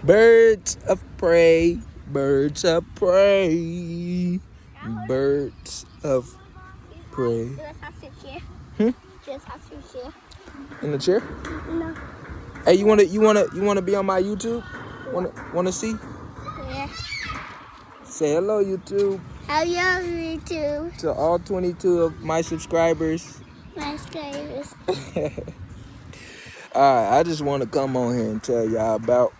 Birds of prey, birds of prey, birds of prey. Hmm? In the chair? No. Hey, you wanna be on my YouTube? Wanna see? Yeah. Say hello, YouTube, Hello, YouTube. to all 22 of my subscribers. My subscribers. Alright, I just want to come on here and tell y'all about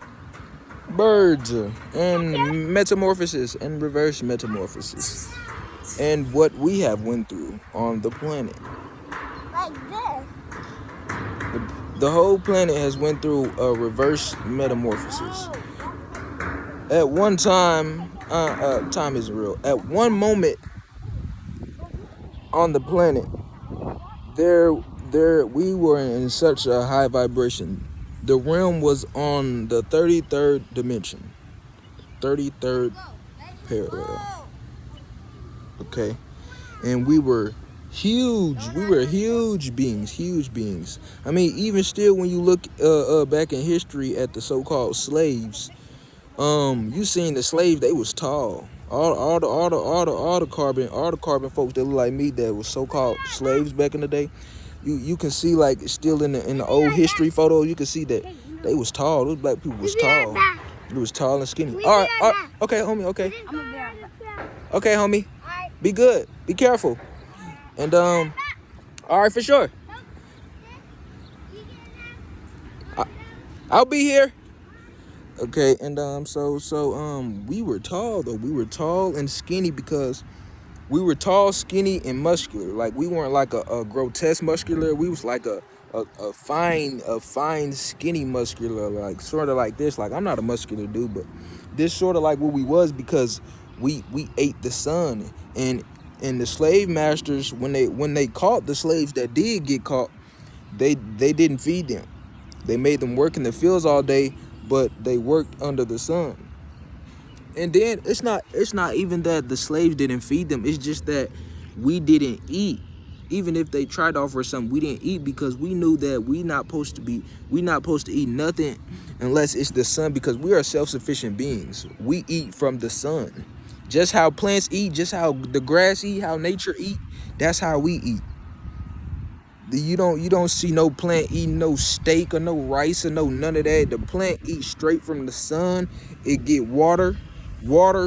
birds and metamorphosis and reverse metamorphosis and what we have went through on the planet. Like this. The whole planet has went through a reverse metamorphosis. At one time, time isn't real. At one moment on the planet, we were in such a high vibration. The realm was on the 33rd dimension, 33rd parallel. Okay, and we were huge. We were huge beings. I mean, even still, when you look back in history at the so-called slaves, you seen the slaves, they was tall. All the carbon folks that look like me that was so-called slaves back in the day. You can see, like, still in the old history photos, you can see that they was tall. Those black people was tall. It was tall and skinny. All right, okay, homie, okay. Okay, homie. Be good. Be careful. And all right, for sure. I'll be here. Okay, and we were tall though. We were tall and skinny because we were tall, skinny, and muscular. Like, we weren't like a grotesque muscular. We was like a fine, skinny muscular, like sort of like this. Like, I'm not a muscular dude, but this sort of like what we was because we ate the sun. And the slave masters, when they caught the slaves that did get caught, they didn't feed them. They made them work in the fields all day, but they worked under the sun. And then it's not even that the slaves didn't feed them. It's just that we didn't eat. Even if they tried to offer something, we didn't eat because we knew that we not supposed to eat nothing unless it's the sun, because we are self-sufficient beings. We eat from the sun. Just how plants eat, just how the grass eat, how nature eat, that's how we eat. You don't see no plant eating no steak or no rice or no none of that. The plant eats straight from the sun. It get water,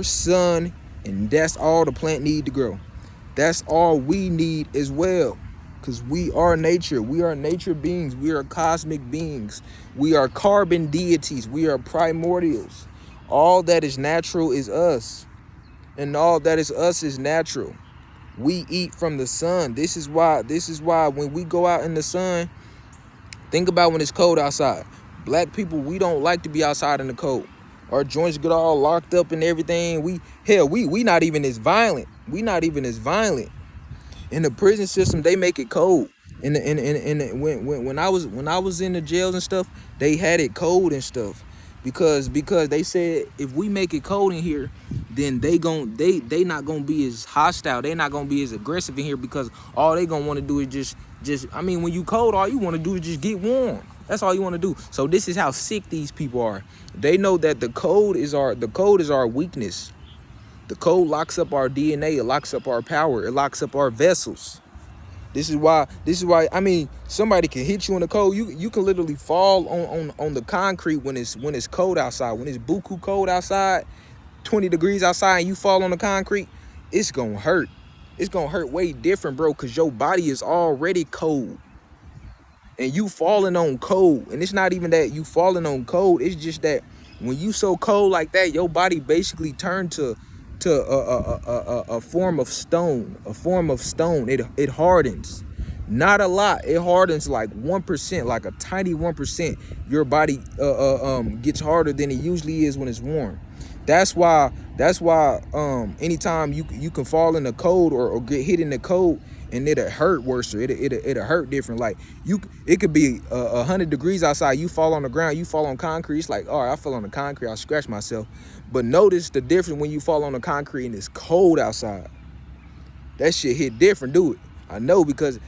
sun, and that's all the plant need to grow. That's all we need as well, because we are nature. We are nature beings. We are cosmic beings. We are carbon deities. We are primordials. All that is natural is us, and all that is us is natural. We eat from the sun. This is why when we go out in the sun, think about when it's cold outside. Black people, we don't like to be outside in the cold. Our joints get all locked up and everything. We not even as violent. We not even as violent. In the prison system, they make it cold. When I was in the jails and stuff, they had it cold and stuff. Because they said if we make it cold in here, then they not gonna be as hostile. They not gonna be as aggressive in here, because all they gonna want to do is just I mean, when you cold, all you want to do is just get warm. That's all you want to do. So this is how sick these people are. They know that the cold is our weakness. The cold locks up our DNA. It locks up our power. It locks up our vessels. This is why I mean, somebody can hit you in the cold. You can literally fall on the concrete when it's cold outside. When it's buku cold outside, 20 degrees outside, and you fall on the concrete, it's gonna hurt. It's gonna hurt way different, bro, because your body is already cold. And you falling on cold. And it's not even that you falling on cold. It's just that when you so cold like that, your body basically turned to a form of stone. A form of stone. It hardens. Not a lot. It hardens like 1%, like a tiny 1%. Your body gets harder than it usually is when it's warm. That's why anytime you can fall in the cold or get hit in the cold, and it'll hurt worse, or it'll hurt different. Like, it could be 100 degrees outside, you fall on the ground, you fall on concrete, it's like, all right, I fell on the concrete, I scratched myself. But notice the difference when you fall on the concrete and it's cold outside. That shit hit different, do it. I know, because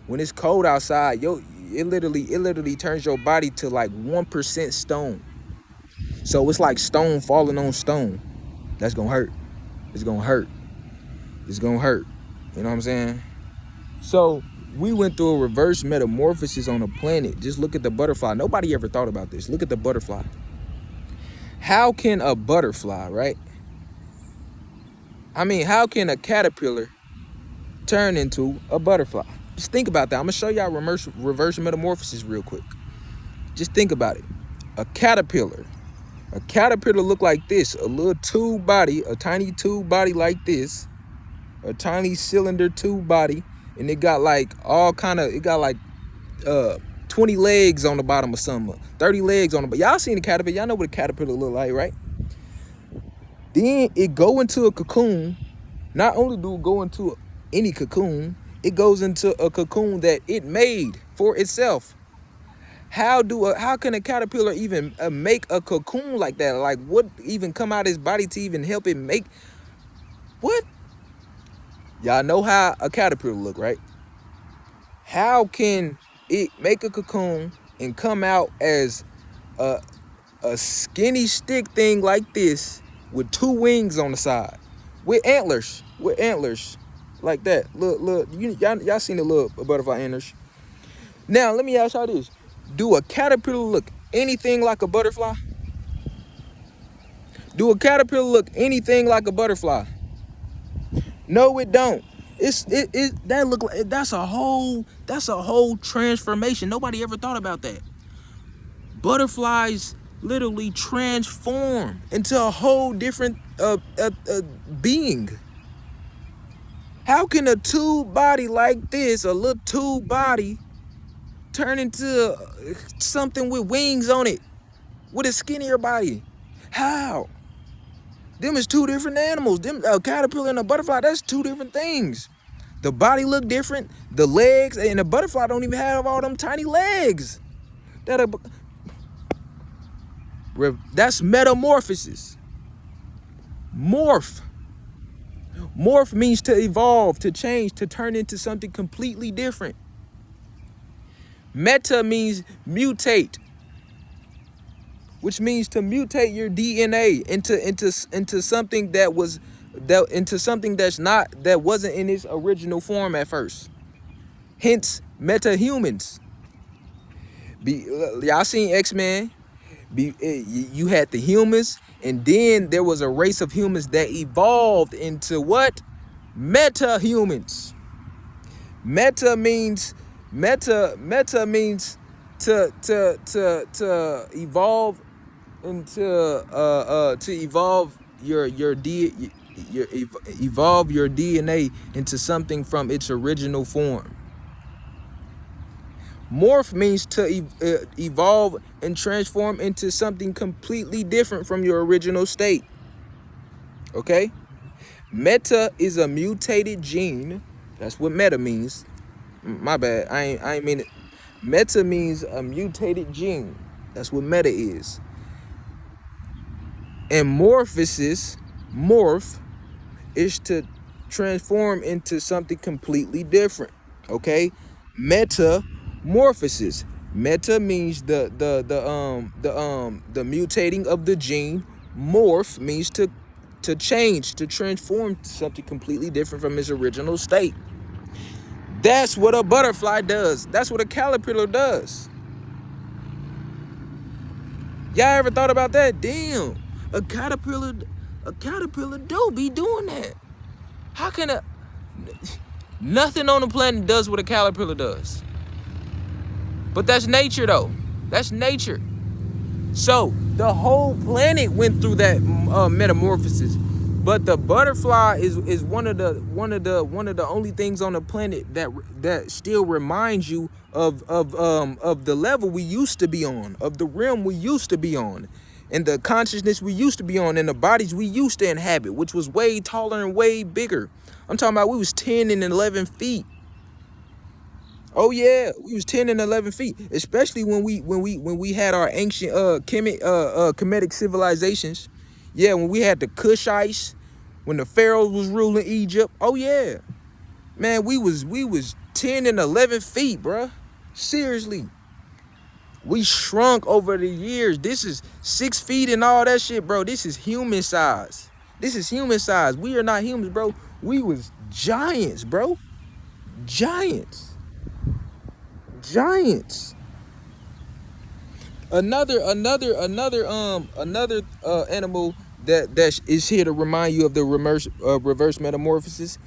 when it's cold outside, it literally turns your body to like 1% stone. So it's like stone falling on stone. That's gonna hurt. It's gonna hurt. It's gonna hurt. You know what I'm saying? So we went through a reverse metamorphosis on a planet. Just look at the butterfly. Nobody ever thought about this. Look at the butterfly. How can a butterfly, right? I mean, how can a caterpillar turn into a butterfly? Just think about that. I'm gonna show y'all reverse metamorphosis real quick. Just think about it. A caterpillar look like this, a little tube body, a tiny tube body like this, a tiny cylinder tube body, and it got like all kind of, it got like 20 legs on the bottom of something, 30 legs on the bottom. Y'all seen the caterpillar, y'all know what a caterpillar look like, right? Then it go into a cocoon. Not only do it go into any cocoon, it goes into a cocoon that it made for itself. How can a caterpillar even make a cocoon like that? Like, what even come out of his body to even help it make? What? Y'all know how a caterpillar look, right? How can it make a cocoon and come out as a skinny stick thing like this with 2 wings on the side, with antlers like that? Look, y'all seen the little butterfly antlers? Now let me ask y'all this: do a caterpillar look anything like a butterfly? Do a caterpillar look anything like a butterfly? No, it don't. That's a whole transformation. Nobody ever thought about that. Butterflies literally transform into a whole different being. How can a tube body like this, a little tube body, turn into something with wings on it, with a skinnier body? How? Them is 2 different animals. A caterpillar and a butterfly, that's 2 different things. The body look different. The legs, and the butterfly don't even have all them tiny legs. That's metamorphosis. Morph. Morph means to evolve, to change, to turn into something completely different. Meta means mutate, which means to mutate your DNA into something that wasn't in its original form at first. Hence, meta-humans. Y'all seen X-Men? You had the humans, and then there was a race of humans that evolved into what? Meta-humans. Meta means to evolve into to evolve your DNA into something from its original form. Morph means to evolve and transform into something completely different from your original state. Okay? Meta is a mutated gene. That's what meta means. My bad. I ain't mean it. Meta means a mutated gene. That's what meta is. And morph is to transform into something completely different. Okay? Metamorphosis. Meta means the mutating of the gene. Morph means to change, to transform to something completely different from its original state. That's what a butterfly does. That's what a caterpillar does. Y'all ever thought about that? Damn, a caterpillar do be doing that. How can nothing on the planet does what a caterpillar does? But that's nature though. That's nature. So the whole planet went through that metamorphosis. But the butterfly is one of the only things on the planet that still reminds you of the level we used to be on, of the realm we used to be on, and the consciousness we used to be on, and the bodies we used to inhabit, which was way taller and way bigger. I'm talking about we was 10 and 11 feet. Oh yeah, we was 10 and 11 feet, especially when we had our ancient Kemetic civilizations. Yeah, when we had the Kushites, when the pharaohs was ruling Egypt. Oh yeah, man, we was 10 and 11 feet, bruh. Seriously. We shrunk over the years. This is 6 feet and all that shit, bro. This is human size. This is human size. We are not humans, bro. We was giants, bro. Giants. Giants. Another animal that is here to remind you of the reverse metamorphosis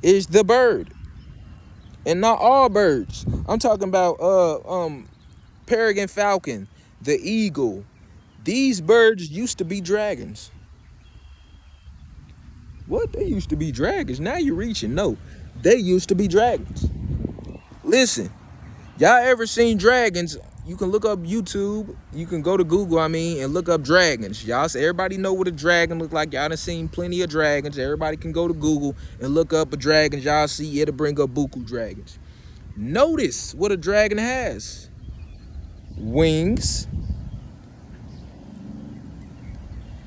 is the bird. And not all birds. I'm talking about peregrine falcon, the eagle. These birds used to be dragons. What? They used to be dragons. Now you're reaching. No, they used to be dragons. Listen, y'all ever seen dragons? You can look up YouTube. You can go to Google, and look up dragons. Y'all say everybody know what a dragon look like. Y'all done seen plenty of dragons. Everybody can go to Google and look up a dragon. Y'all see it'll bring up buku dragons. Notice what a dragon has. Wings.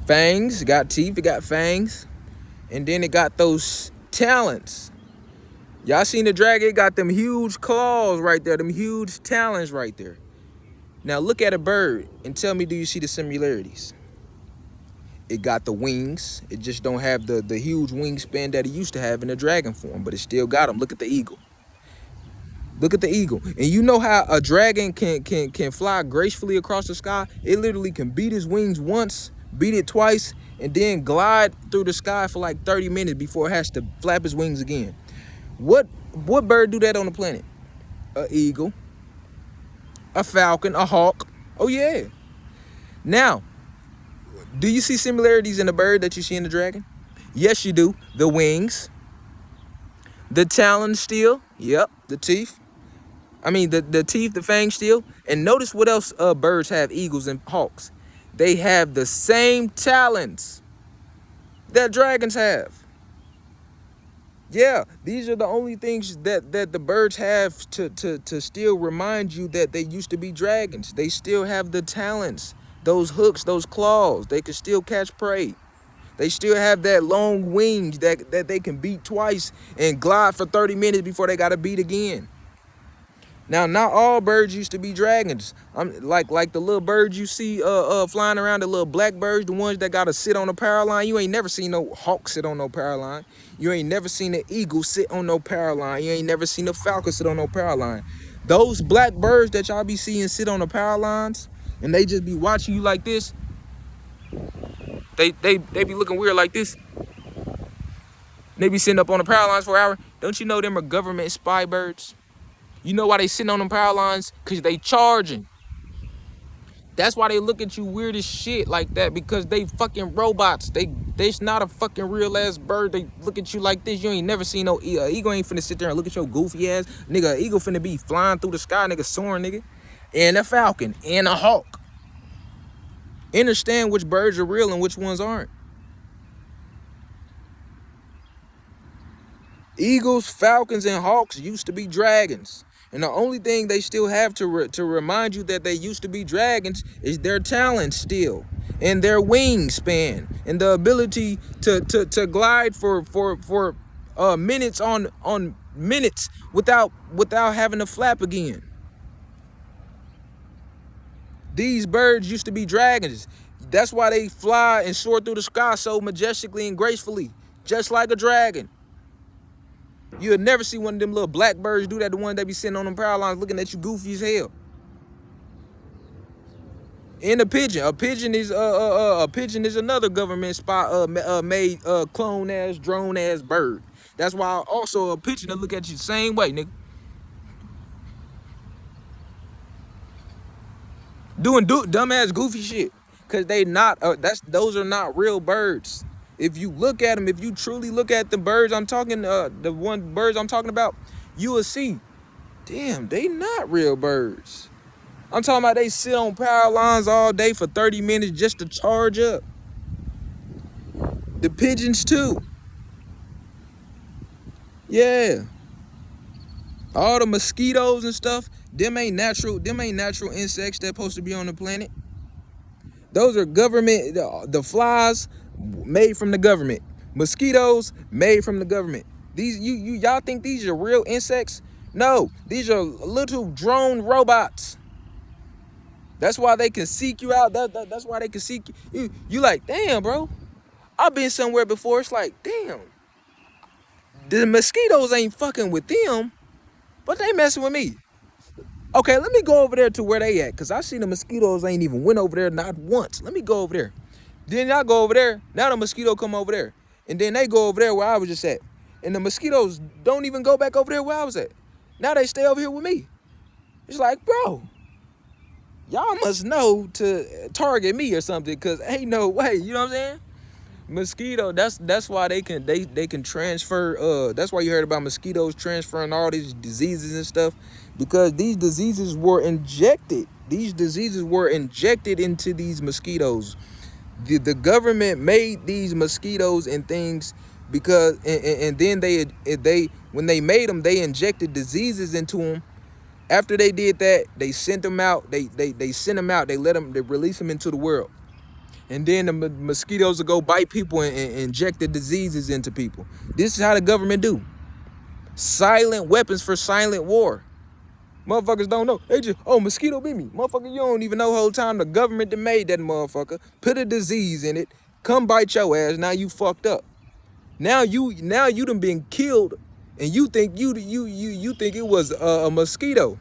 Fangs. It got teeth. It got fangs. And then it got those talons. Y'all seen the dragon? It got them huge claws right there. Them huge talons right there. Now look at a bird and tell me, do you see the similarities? It got the wings. It just don't have the huge wingspan that it used to have in the dragon form, but it still got them. Look at the eagle. Look at the eagle. And you know how a dragon can fly gracefully across the sky? It literally can beat his wings once, beat it twice, and then glide through the sky for like 30 minutes before it has to flap his wings again. What bird do that on the planet? An eagle. A falcon, a hawk. Oh yeah. Now, do you see similarities in the bird that you see in the dragon? Yes, you do. The wings, the talons still. Yep, the teeth. The teeth, the fangs still. And notice what else birds have, eagles and hawks. They have the same talons that dragons have. Yeah, these are the only things that the birds have to still remind you that they used to be dragons. They still have the talons, those hooks, those claws. They can still catch prey. They still have that long wings that they can beat twice and glide for 30 minutes before they got to beat again. Now, not all birds used to be dragons. Like the little birds you see flying around, the little black birds, the ones that gotta sit on a power line. You ain't never seen no hawk sit on no power line. You ain't never seen an eagle sit on no power line. You ain't never seen a falcon sit on no power line. Those black birds that y'all be seeing sit on the power lines, and they just be watching you like this. They be looking weird like this. They be sitting up on the power lines for an hour. Don't you know them are government spy birds? You know why they sitting on them power lines? Because they charging. That's why they look at you weird as shit like that, because they fucking robots. They's not a fucking real ass bird. They look at you like this. You ain't never seen no eagle. Ain't finna sit there and look at your goofy ass. Nigga, an eagle finna be flying through the sky, nigga, soaring, nigga. And a falcon and a hawk. Understand which birds are real and which ones aren't. Eagles, falcons, and hawks used to be dragons. And the only thing they still have to remind you that they used to be dragons is their talent still, and their wingspan, and the ability to glide for minutes on minutes without having to flap again. These birds used to be dragons. That's why they fly and soar through the sky so majestically and gracefully, just like a dragon. You'll never see one of them little black birds do that, the ones that be sitting on them power lines looking at you goofy as hell. And a pigeon is another government spy made clone ass drone ass bird. That's why also a pigeon that look at you the same way, nigga. Doing dumb ass goofy shit, cause they not those are not real birds. If you look at them, if you truly look at the birds I'm talking, birds I'm talking about, you will see, damn, they not real birds. I'm talking about they sit on power lines all day for 30 minutes just to charge up. The pigeons too. Yeah. All the mosquitoes and stuff, them ain't natural insects that supposed to be on the planet. Those are government, the flies made from the government. Mosquitoes made from the government. These y'all think these are real insects? No, these are little drone robots. That's why they can seek you out. That's why they can seek you. You like, damn, bro. I've been somewhere before. It's like, damn. The mosquitoes ain't fucking with them, but they messing with me. Okay, let me go over there to where they at, because I seen the mosquitoes ain't even went over there not once. Let me go over there. Then y'all go over there. Now the mosquito come over there. And then they go over there where I was just at. And the mosquitoes don't even go back over there where I was at. Now they stay over here with me. It's like, bro, y'all must know to target me or something, because ain't no way. You know what I'm saying? Mosquito, that's why they can transfer. That's why you heard about mosquitoes transferring all these diseases and stuff, because these diseases were injected. These diseases were injected into these mosquitoes. The government made these mosquitoes and things because, and then they when they made them, they injected diseases into them. After they did that, they sent them out. They sent them out. They release them into the world. And then the mosquitoes will go bite people and inject the diseases into people. This is how the government do. Silent weapons for silent war. Motherfuckers don't know. They just, oh, mosquito bit me. Motherfucker, you don't even know the whole time the government that made that motherfucker, put a disease in it, come bite your ass, now you fucked up. Now you done been killed, and you think you think it was a mosquito.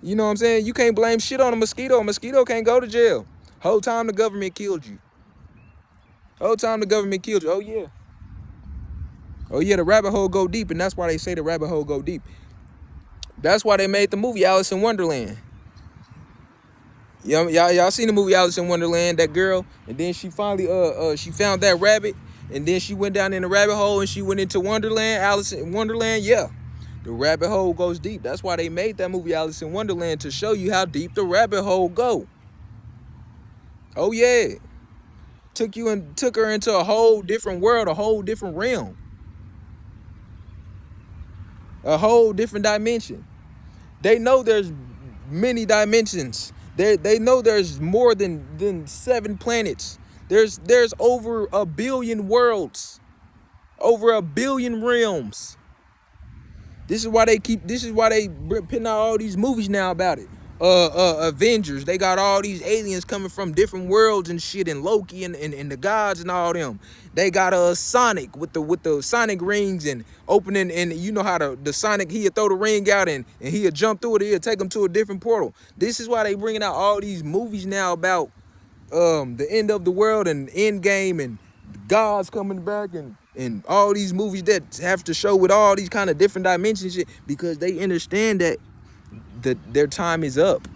You know what I'm saying? You can't blame shit on a mosquito. A mosquito can't go to jail. Whole time the government killed you. Whole time the government killed you. Oh yeah. Oh yeah, the rabbit hole go deep, and that's why they say the rabbit hole go deep. That's why they made the movie Alice in Wonderland. Y'all seen the movie Alice in Wonderland, that girl, and then she finally she found that rabbit, and then she went down in the rabbit hole and she went into Wonderland, Alice in Wonderland. Yeah. The rabbit hole goes deep. That's why they made that movie Alice in Wonderland, to show you how deep the rabbit hole go. Oh yeah. Took her into a whole different world, a whole different realm. A whole different dimension. They know there's many dimensions. They know there's more than 7 planets. There's over 1 billion worlds. Over 1 billion realms. This is why they putting out all these movies now about it. Avengers, they got all these aliens coming from different worlds and shit, and Loki and the gods and all them. They got Sonic with the Sonic rings and opening, and you know how the Sonic, he'll throw the ring out and he'll jump through it, he'll take them to a different portal. This is why they bringing out all these movies now about the end of the world and end game and gods coming back, and all these movies that have to show with all these kind of different dimensions shit, because they understand that their time is up.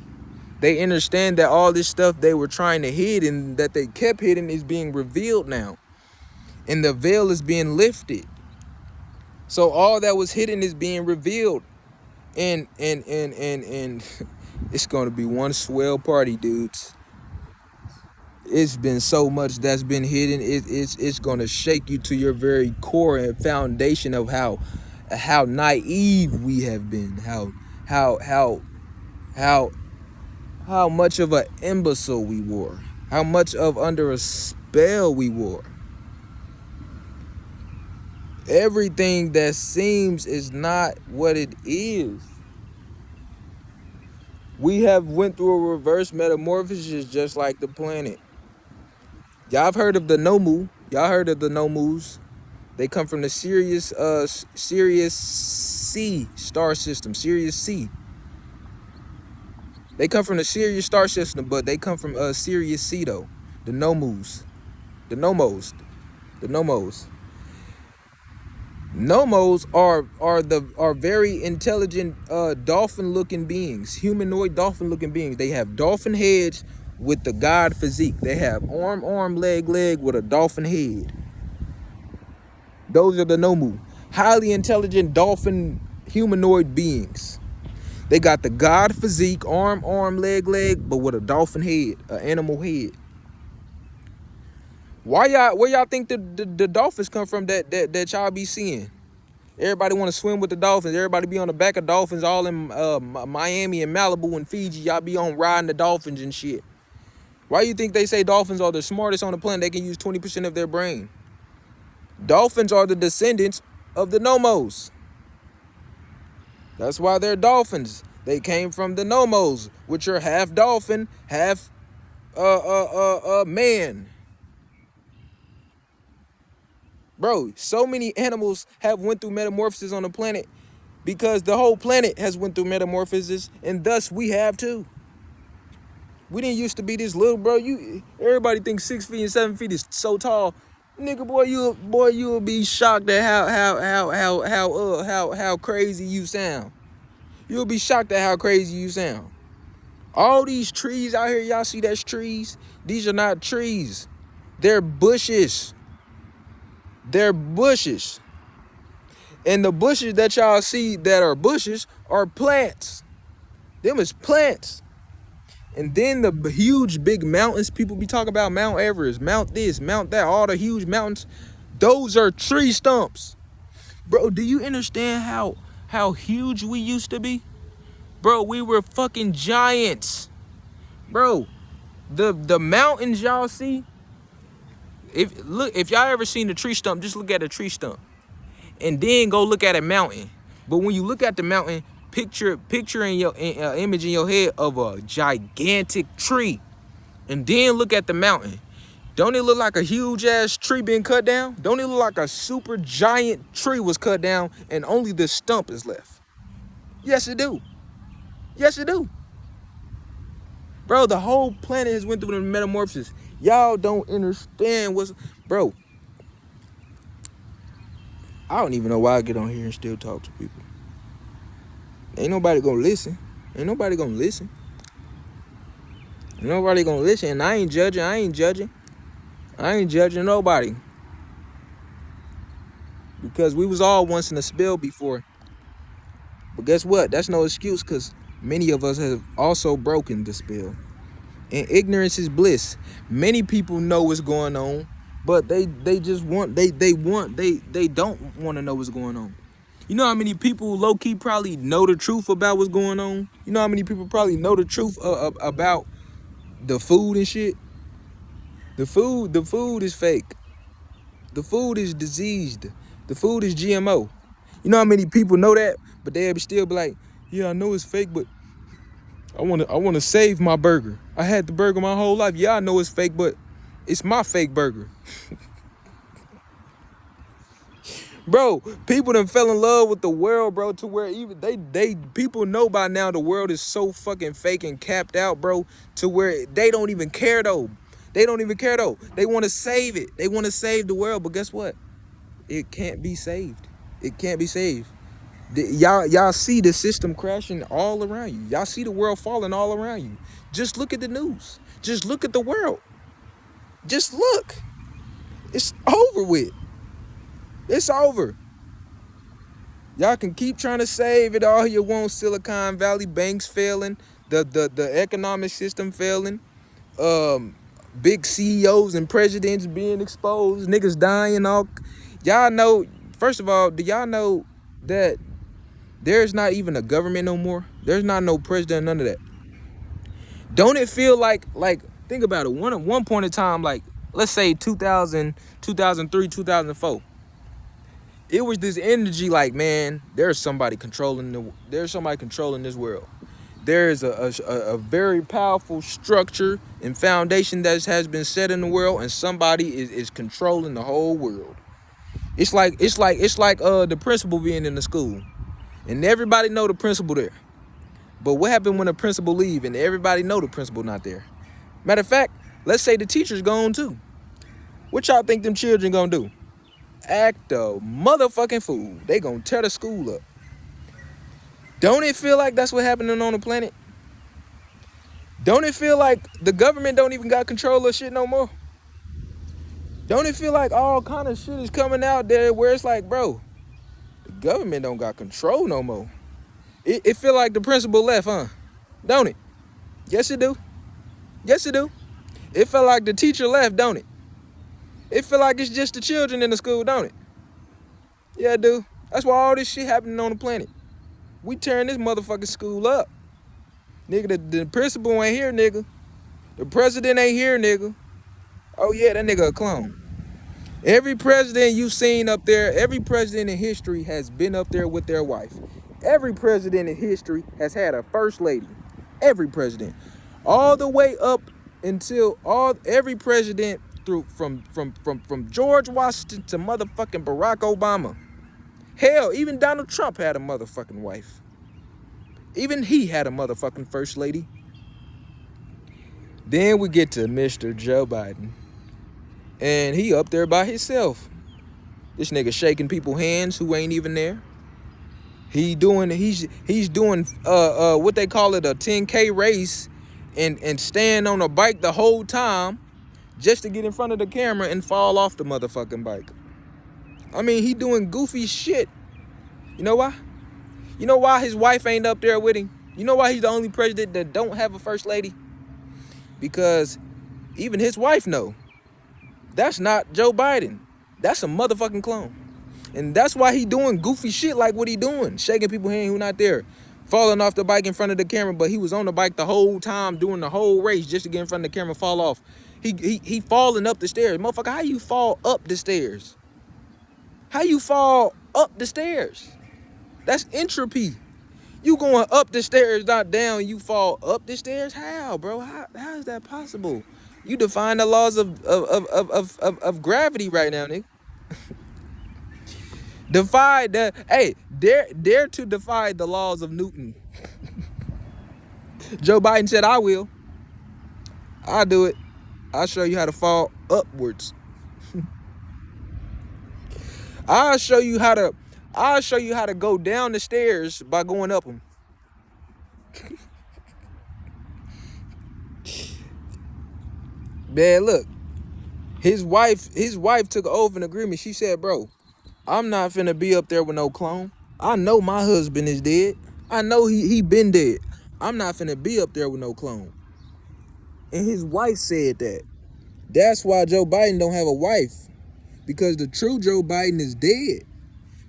They understand that all this stuff they were trying to hide and that they kept hidden is being revealed now. And the veil is being lifted. So all that was hidden is being revealed. And it's gonna be one swell party, dudes. It's been so much that's been hidden. It's gonna shake you to your very core and foundation of how naive we have been, how much of an imbecile we were, how much of under a spell we were. Everything that seems is not what it is. We have went through a reverse metamorphosis just like the planet. Y'all have heard of the Nomu. Y'all heard of the Nomus. They come from the Sirius C star system, Sirius C. They come from the Sirius star system, but they come from Sirius C though. The Nomus. The Nomos. The Nomos. Nomos are very intelligent dolphin-looking beings, humanoid dolphin-looking beings. They have dolphin heads with the god physique. They have arm, leg with a dolphin head. Those are the Nomu. Highly intelligent dolphin humanoid beings. They got the god physique, arm, leg, but with a dolphin head, an animal head. Where y'all think the dolphins come from that y'all be seeing? Everybody want to swim with the dolphins. Everybody be on the back of dolphins, all in Miami and Malibu and Fiji. Y'all be on riding the dolphins and shit. Why you think they say dolphins are the smartest on the planet? They can use 20% of their brain. Dolphins are the descendants of the Nomos. That's why they're dolphins. They came from the Nomos, which are half dolphin, half man. Bro, so many animals have went through metamorphosis on the planet because the whole planet has went through metamorphosis, and thus we have too. We didn't used to be this little, bro. Everybody thinks 6 feet and 7 feet is so tall. Nigga, you'll be shocked at how crazy you sound. You'll be shocked at how crazy you sound. All these trees out here, y'all see that's trees? These are not trees. They're bushes. They're bushes. And the bushes that y'all see that are bushes are plants. Them is plants. And then the huge big mountains people be talking about, Mount Everest, Mount this, Mount that, all the huge mountains, those are tree stumps. Bro, do you understand how huge we used to be? Bro, we were fucking giants. Bro, the mountains y'all see, if y'all ever seen a tree stump, just look at a tree stump and then go look at a mountain. But when you look at the mountain, picture in your image in your head of a gigantic tree, and then look at the mountain. Don't it look like a huge ass tree being cut down? Don't it look like a super giant tree was cut down and only the stump is left? Yes, it do. Yes, it do. Bro, the whole planet has went through the metamorphosis. Y'all don't understand what's... Bro, I don't even know why I get on here and still talk to people. Ain't nobody gonna listen. Ain't nobody gonna listen. Ain't nobody gonna listen. And I ain't judging. I ain't judging nobody. Because we was all once in a spell before. But guess what? That's no excuse, because many of us have also broken the spell. And ignorance is bliss. Many people know what's going on, but they don't want to know what's going on. You know how many people low-key probably know the truth about what's going on? You know how many people probably know the truth about the food and shit? The food is fake. The food is diseased. The food is GMO. You know how many people know that, but they'll still be like, yeah, I know it's fake, but I want to save my burger. I had the burger my whole life. Yeah, I know it's fake, but it's my fake burger. Bro, people done fell in love with the world, bro, to where even people know by now the world is so fucking fake and capped out, bro, to where they don't even care though. They don't even care though. They want to save it. They want to save the world, but guess what? It can't be saved. It can't be saved. Y'all see the system crashing all around you. Y'all see the world falling all around you. Just look at the news. Just look at the world. Just look. It's over with. It's over. Y'all can keep trying to save it all you want. Silicon Valley banks failing, the economic system failing, big CEOs and presidents being exposed, niggas dying. All y'all know. First of all, do y'all know that there's not even a government no more? There's not no president, none of that. Don't it feel like think about it. One point in time, like let's say 2000, 2003, 2004. It was this energy like, man, there's somebody controlling this world. There's a very powerful structure and foundation that has been set in the world, and somebody is controlling the whole world. It's like the principal being in the school, and everybody know the principal there. But what happened when the principal leave and everybody know the principal not there? Matter of fact, let's say the teacher's gone too. What y'all think them children gonna do? Act a motherfucking fool. They gonna tear the school up. Don't it feel like that's what's happening on the planet? Don't it feel like the government don't even got control of shit no more? Don't it feel like all kind of shit is coming out there where it's like, bro, the government don't got control no more. It feel like the principal left, huh? Don't it? Yes, it do. Yes, it do. It feel like the teacher left, don't it? It feel like it's just the children in the school, don't it? Yeah, it do. That's why all this shit happening on the planet. We tearing this motherfucking school up. Nigga, the principal ain't here, nigga. The president ain't here, nigga. Oh yeah, that nigga a clone. Every president you've seen up there, every president in history has been up there with their wife. Every president in history has had a first lady. Every president, all the way up until every president through from George Washington to motherfucking Barack Obama. Hell, even Donald Trump had a motherfucking wife. Even he had a motherfucking first lady. Then we get to Mr. Joe Biden. And he up there by himself. This nigga shaking people's hands who ain't even there. He's doing what they call it, a 10K race and stand on a bike the whole time just to get in front of the camera and fall off the motherfucking bike. I mean, he doing goofy shit. You know why? You know why his wife ain't up there with him? You know why he's the only president that don't have a first lady? Because even his wife know that's not Joe Biden. That's a motherfucking clone. And that's why he doing goofy shit like what he doing. Shaking people's hand who not there. Falling off the bike in front of the camera, but he was on the bike the whole time doing the whole race just to get in front of the camera, fall off. He falling up the stairs. Motherfucker, how you fall up the stairs? How you fall up the stairs? That's entropy. You going up the stairs, not down, you fall up the stairs? How, bro? How is that possible? You define the laws of gravity right now, nigga. Dare to defy the laws of Newton. Joe Biden said, I will. I'll do it. I'll show you how to fall upwards. I'll show you how to go down the stairs by going up them. Man, look. His wife took an oath and agreement. She said, bro, I'm not finna be up there with no clone. I know my husband is dead. I know he been dead. I'm not finna be up there with no clone. And his wife said that. That's why Joe Biden don't have a wife. Because the true Joe Biden is dead.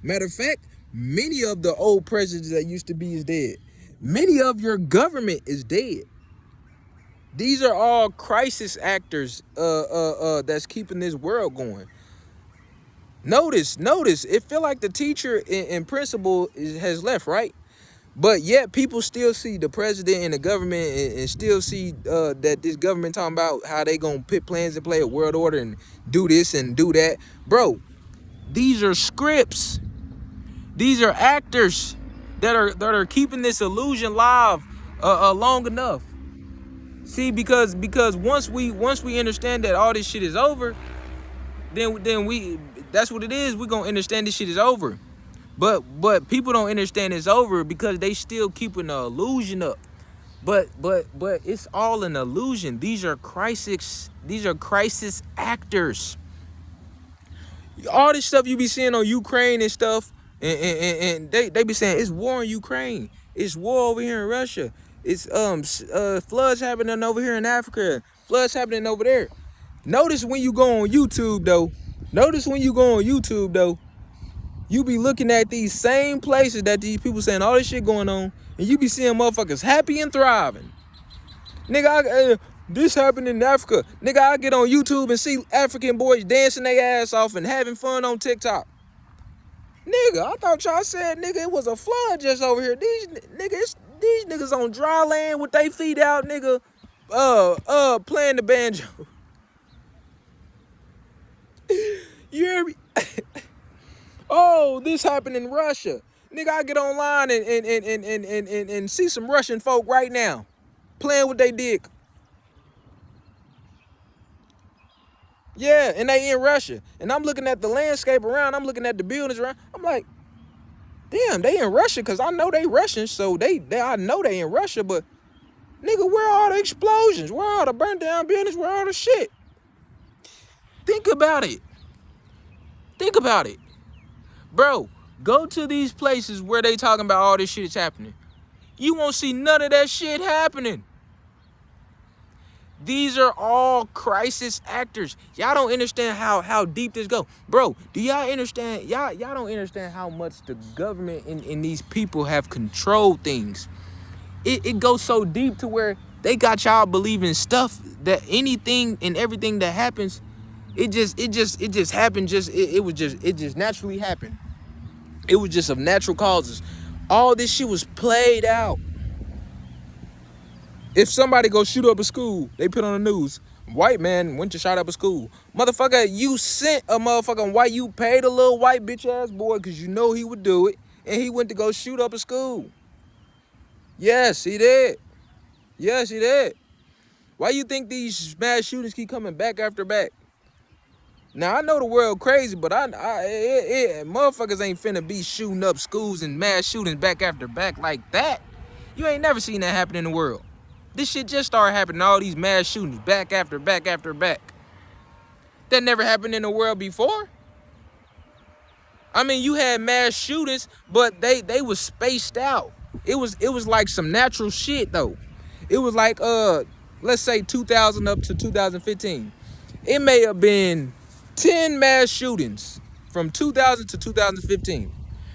Matter of fact, many of the old presidents that used to be is dead. Many of your government is dead. These are all crisis actors that's keeping this world going. Notice, it feel like the teacher and principal has left, right? But yet people still see the president and the government and still see that this government talking about how they gonna put plans in play, a world order, and do this and do that. Bro, these are scripts. These are actors that are keeping this illusion live long enough. See, because once we understand that all this shit is over, then we that's what it is. We're gonna understand this shit is over. But people don't understand it's over because they still keeping the illusion up. But it's all an illusion. These are crisis actors. All this stuff you be seeing on Ukraine and stuff, and they be saying it's war in Ukraine. It's war over here in Russia. It's floods happening over here in Africa. Floods happening over there. Notice when you go on YouTube though. You be looking at these same places that these people saying all this shit going on, and you be seeing motherfuckers happy and thriving. Nigga, this happened in Africa. Nigga, I get on YouTube and see African boys dancing their ass off and having fun on TikTok. Nigga, I thought y'all said, nigga, it was a flood just over here. These niggas on dry land with their feet out, nigga, playing the banjo. You hear me? Oh, this happened in Russia. Nigga, I get online and see some Russian folk right now playing with their dick. Yeah, and they in Russia. And I'm looking at the landscape around. I'm looking at the buildings around. I'm like, damn, they in Russia because I know they Russians. So I know they in Russia. But, nigga, where are all the explosions? Where are all the burnt down buildings? Where are all the shit? Think about it. Bro, go to these places where they talking about all this shit is happening. You won't see none of that shit happening. These are all crisis actors. Y'all don't understand how deep this go. Bro, do y'all understand? Y'all don't understand how much the government and these people have controlled things. It goes so deep to where they got y'all believing stuff that anything and everything that happens, it just happened. It just naturally happened. It was just of natural causes. All this shit was played out. If somebody go shoot up a school, they put on the news, white man went to shot up a school. Motherfucker, you sent a motherfucking white, you paid a little white bitch ass boy because you know he would do it, and he went to go shoot up a school. Yes, he did. Yes, he did. Why you think these mass shootings keep coming back after back? Now, I know the world crazy, but motherfuckers ain't finna be shooting up schools and mass shootings back after back like that. You ain't never seen that happen in the world. This shit just started happening, all these mass shootings back after back after back. That never happened in the world before. I mean, you had mass shootings, but they was spaced out. It was like some natural shit though. It was like let's say 2000 up to 2015. It may have been 10 mass shootings from 2000 to 2015.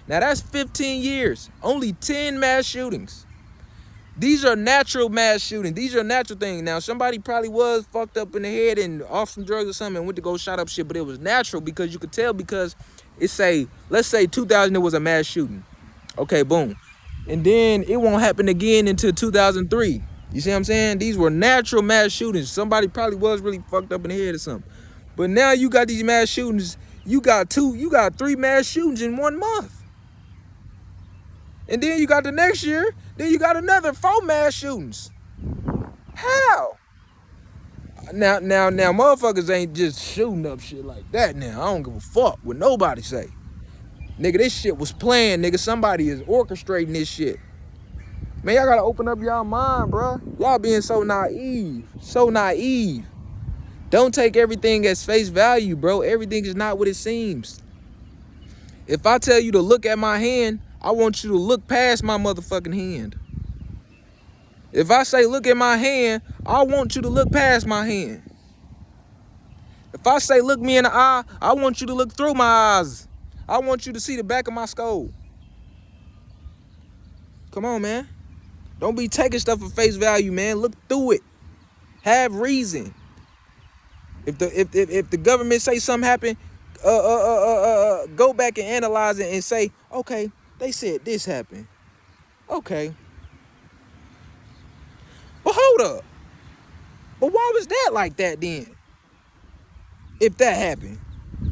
Now that's 15 years. Only 10 mass shootings. These are natural mass shootings. These are natural things. Now, somebody probably was fucked up in the head and off some drugs or something and went to go shot up shit, but it was natural because you could tell because let's say 2000 it was a mass shooting. Okay, boom. And then it won't happen again until 2003. You see what I'm saying? These were natural mass shootings. Somebody probably was really fucked up in the head or something. But now you got these mass shootings. You got 3 mass shootings in 1 month. And then you got the next year, then you got another 4 mass shootings. How? Now, motherfuckers ain't just shooting up shit like that now. I don't give a fuck what nobody say. Nigga, this shit was planned, nigga. Somebody is orchestrating this shit. Man, y'all gotta open up y'all mind, bro. Y'all being so naive. So naive. Don't take everything as face value, bro. Everything is not what it seems. If I tell you to look at my hand, I want you to look past my motherfucking hand. If I say look at my hand, I want you to look past my hand. If I say look me in the eye, I want you to look through my eyes. I want you to see the back of my skull. Come on, man. Don't be taking stuff at face value, man. Look through it. Have reason. If the government say something happened, go back and analyze it and say, okay, they said this happened. Okay. But hold up. But why was that like that then? If that happened.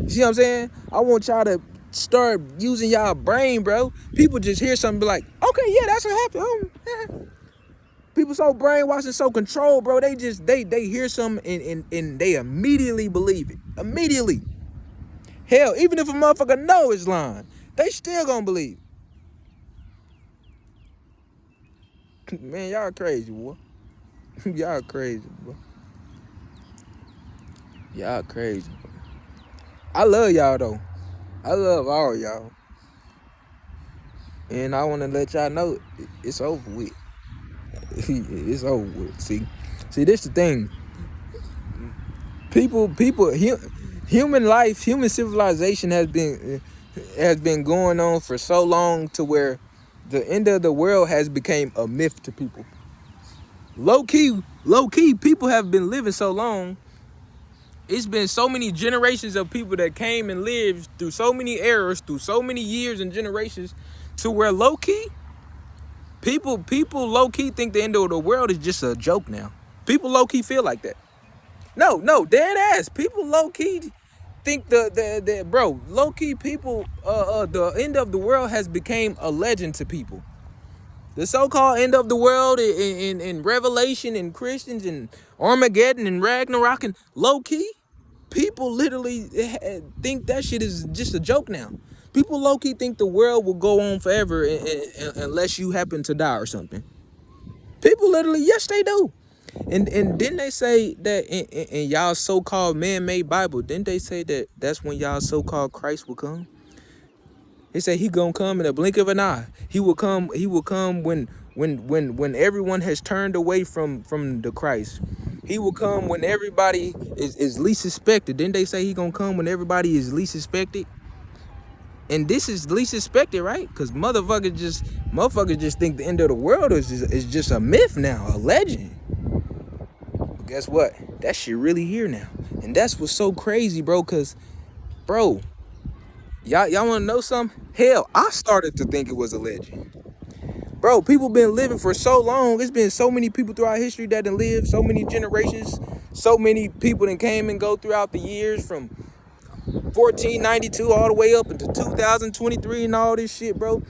See what I'm saying? I want y'all to start using y'all brain, bro. People just hear something and be like, okay, yeah, that's what happened. People so brainwashed and so controlled, bro. They hear something and they immediately believe it. Immediately. Hell, even if a motherfucker know it's lying, they still gonna believe it. Man, y'all crazy, boy. Y'all crazy, boy. Y'all crazy, boy. I love y'all, though. I love all y'all. And I want to let y'all know it's over with. It's over with. See, this the thing. Human life, human civilization has been going on for so long to where the end of the world has become a myth to people. Low key, people have been living so long. It's been so many generations of people that came and lived through so many eras, through so many years and generations, to where low key, people low key think the end of the world is just a joke now. People low key feel like that. No, dead ass. People low key think bro, low key people, the end of the world has become a legend to people. The so-called end of the world in Revelation and Christians and Armageddon and Ragnarok and low-key, people literally think that shit is just a joke now. People low-key think the world will go on forever unless you happen to die or something. People literally, yes, they do. And didn't they say that in y'all so-called man-made Bible, didn't they say that that's when y'all so-called Christ will come? He said he gonna come in a blink of an eye. He will come when everyone has turned away from the Christ. He will come when everybody is least suspected. Didn't they say he gonna come when everybody is least suspected? And this is least suspected, right? Because motherfuckers just think the end of the world is just a myth now, a legend. But guess what? That shit really here now. And that's what's so crazy, bro, because, bro, y'all want to know something? Hell, I started to think it was a legend. Bro, people been living for so long. It's been so many people throughout history that done lived, so many generations, so many people that came and go throughout the years from 1492 all the way up into 2023 and all this shit, bro.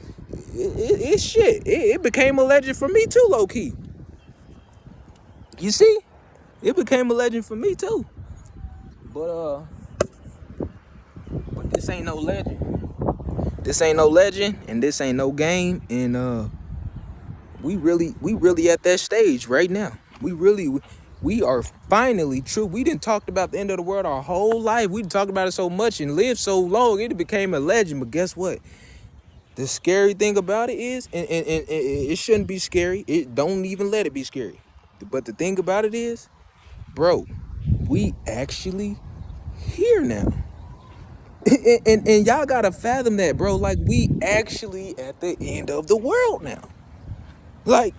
It's shit. It became a legend for me too, low key. You see? It became a legend for me too. But this ain't no legend. This ain't no legend, and this ain't no game, and we really at that stage right now. We are finally true. We didn't talk about the end of the world our whole life. We talked about it so much and lived so long, it became a legend. But guess what? The scary thing about it is, and it shouldn't be scary. It don't even let it be scary. But the thing about it is, bro, we actually here now. And y'all gotta fathom that, bro. Like, we actually at the end of the world now. Like,